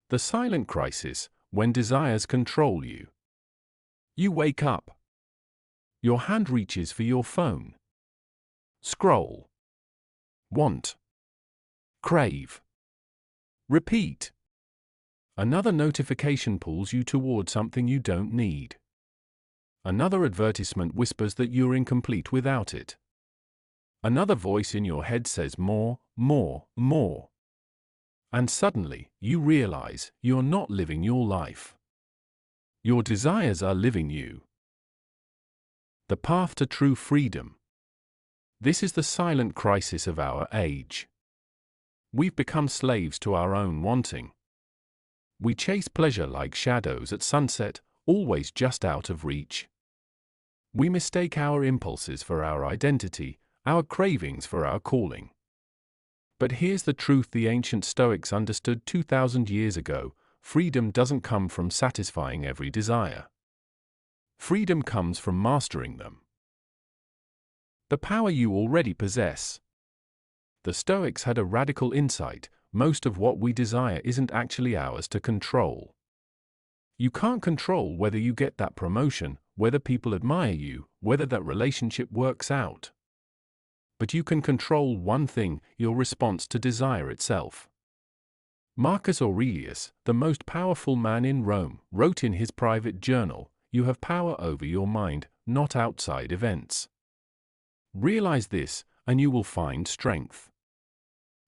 The silent crisis, when desires control you. You wake up. Your hand reaches for your phone. Scroll. Want. Crave. Repeat. Another notification pulls you toward something you don't need. Another advertisement whispers that you're incomplete without it. Another voice in your head says more, more, more. And suddenly, you realize you're not living your life. Your desires are living you. The path to true freedom. This is the silent crisis of our age. We've become slaves to our own wanting. We chase pleasure like shadows at sunset, always just out of reach. We mistake our impulses for our identity, our cravings for our calling. But here's the truth the ancient Stoics understood 2,000 years ago: freedom doesn't come from satisfying every desire. Freedom comes from mastering them. The power you already possess. The Stoics had a radical insight: most of what we desire isn't actually ours to control. You can't control whether you get that promotion, whether people admire you, whether that relationship works out. But you can control one thing: your response to desire itself. Marcus Aurelius, the most powerful man in Rome, wrote in his private journal, "You have power over your mind, not outside events. Realize this, and you will find strength."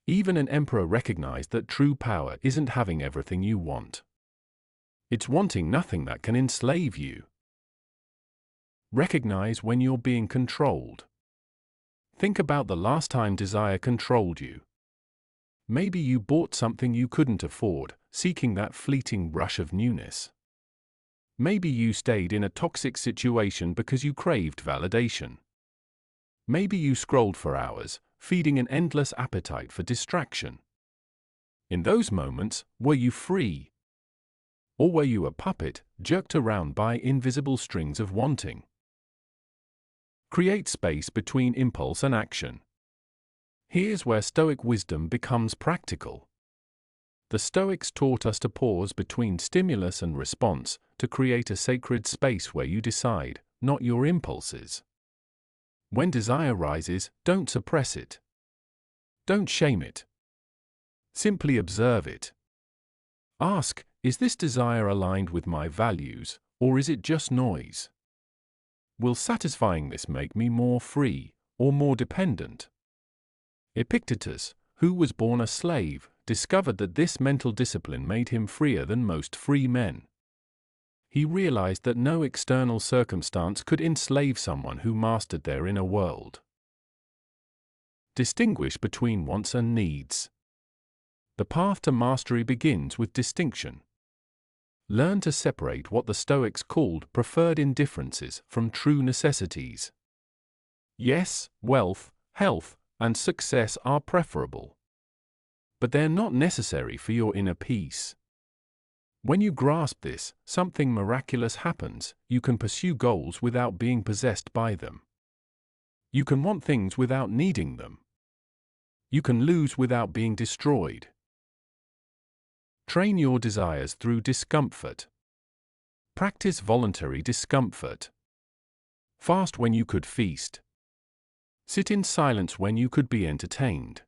Even an emperor recognized that true power isn't having everything you want. It's wanting nothing that can enslave you. Recognize when you're being controlled. Think about the last time desire controlled you. Maybe you bought something you couldn't afford, seeking that fleeting rush of newness. Maybe you stayed in a toxic situation because you craved validation. Maybe you scrolled for hours, feeding an endless appetite for distraction. In those moments, were you free? Or were you a puppet, jerked around by invisible strings of wanting? Create space between impulse and action. Here's where Stoic wisdom becomes practical. The Stoics taught us to pause between stimulus and response, to create a sacred space where you decide, not your impulses. When desire rises, don't suppress it. Don't shame it. Simply observe it. Ask, is this desire aligned with my values, or is it just noise? Will satisfying this make me more free, or more dependent? Epictetus, who was born a slave, discovered that this mental discipline made him freer than most free men. He realized that no external circumstance could enslave someone who mastered their inner world. Distinguish between wants and needs. The path to mastery begins with distinction. Learn to separate what the Stoics called preferred indifferences from true necessities. Yes, wealth, health, and success are preferable. But they're not necessary for your inner peace. When you grasp this, something miraculous happens. You can pursue goals without being possessed by them. You can want things without needing them. You can lose without being destroyed. Train your desires through discomfort. Practice voluntary discomfort. Fast when you could feast. Sit in silence when you could be entertained.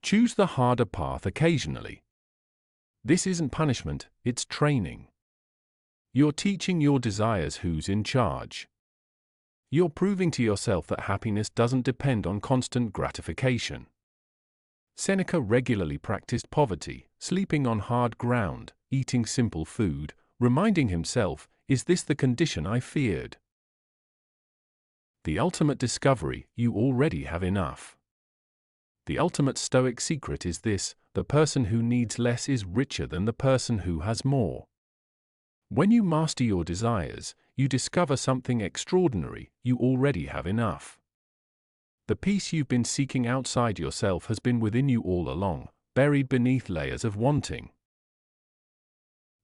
Choose the harder path occasionally. This isn't punishment, it's training. You're teaching your desires who's in charge. You're proving to yourself that happiness doesn't depend on constant gratification. Seneca regularly practiced poverty, sleeping on hard ground, eating simple food, reminding himself, is this the condition I feared? The ultimate discovery: you already have enough. The ultimate Stoic secret is this: the person who needs less is richer than the person who has more. When you master your desires, you discover something extraordinary: you already have enough. The peace you've been seeking outside yourself has been within you all along, buried beneath layers of wanting.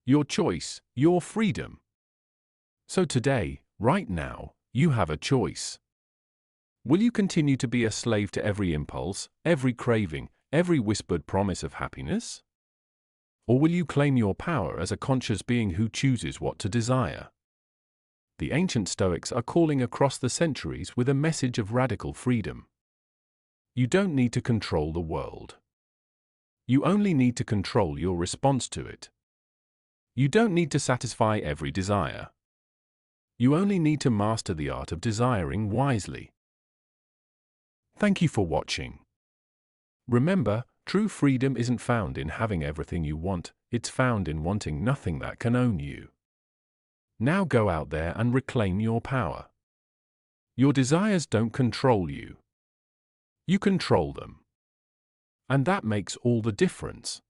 Your choice, your freedom. So today, right now, you have a choice. Will you continue to be a slave to every impulse, every craving, every whispered promise of happiness? Or will you claim your power as a conscious being who chooses what to desire? The ancient Stoics are calling across the centuries with a message of radical freedom. You don't need to control the world. You only need to control your response to it. You don't need to satisfy every desire. You only need to master the art of desiring wisely. Thank you for watching. Remember, true freedom isn't found in having everything you want, it's found in wanting nothing that can own you. Now go out there and reclaim your power. Your desires don't control you. You control them. And that makes all the difference.